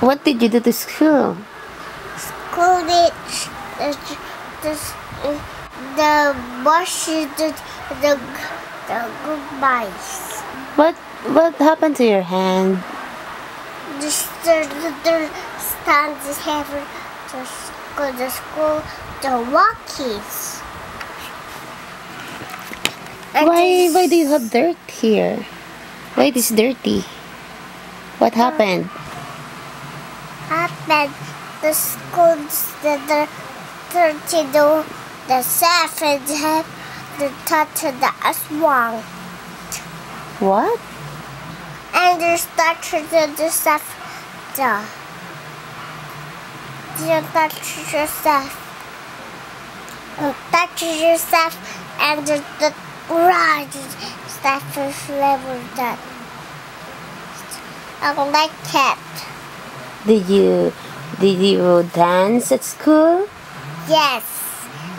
What did you do to school? School the bushes, the goodbyes. What happened to your hand? The stands have the school, the walkies. Why do you have dirt here? Why it is dirty? What happened? The schools the 32 the savage have the touch the aswang. What? And the started the stuff the touch yourself and the right stuff is level that I like that. Did you dance at school? Yes,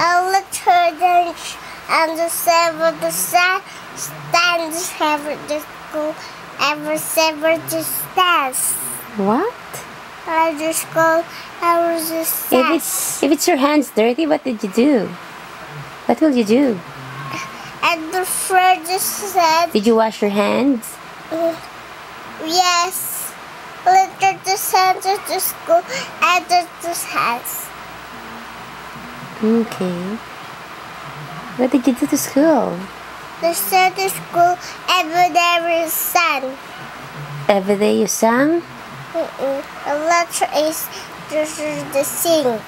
a little dance and the seven the stands have the school ever seven the stands. What? I just go ever the stands. If it's your hands dirty, what did you do? What will you do? And the friend just said, Did you wash your hands? yes. Later the hands at the school and the hands. Okay. What did you do to school? The Sunday school every day is sun. Every day you sang? The letter is the sing.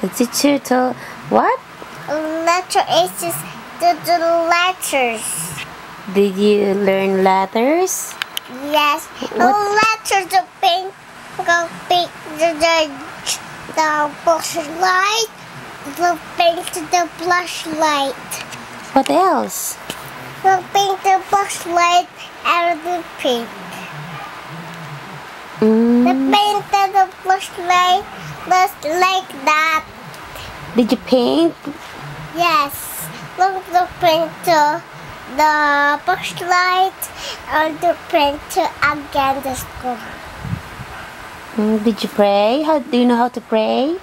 The teacher told what? The letter is the letters. Did you learn letters? Yes. The letters the pink, the blush light, the pink the blush light. What else? The pink the blush light and the pink. The paint and the blush light just like that. Did you paint? Yes. Look the painter, the blush light and the painter again the school. Did you pray? Do you know how to pray?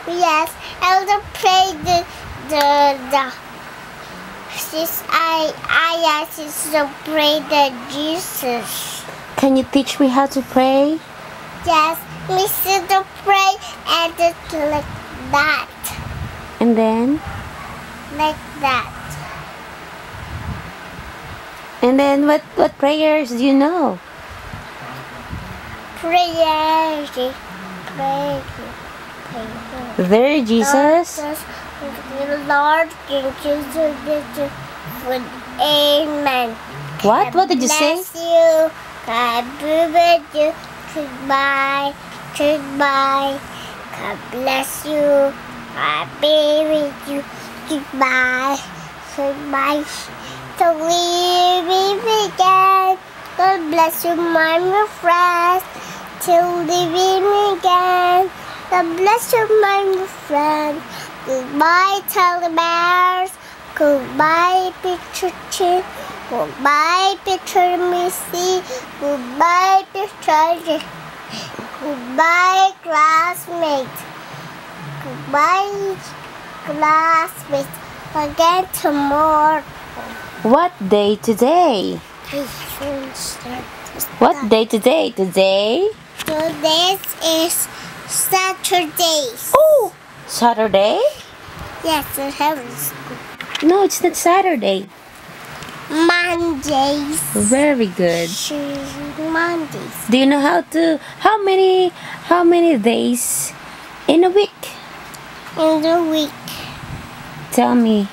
Yes, I will pray the since I asked to pray the Jesus. Can you teach me how to pray? Yes, we should pray and just like that. And then? Like that. And then what prayers do you know? Prayer. There, Jesus. Lord, thank you so much for amen. What? What did you say? Bless you. God be with you. Goodbye. Goodbye. God bless you. God be with you. Goodbye. Goodbye. So we begin. God bless you, my friends. Till we meet again. God bless you, my friend. Goodbye, teddy bears. Goodbye, picture chin. Goodbye, picture Missy. Goodbye, picture. Goodbye, classmate. Goodbye, classmate. Again tomorrow. What day today? What day today? Today? Today is Saturday. Oh! Saturday? Yes, I have school. No, it's not Saturday. Mondays. Very good. Mondays. Do you know how many days in a week? In the week. Tell me.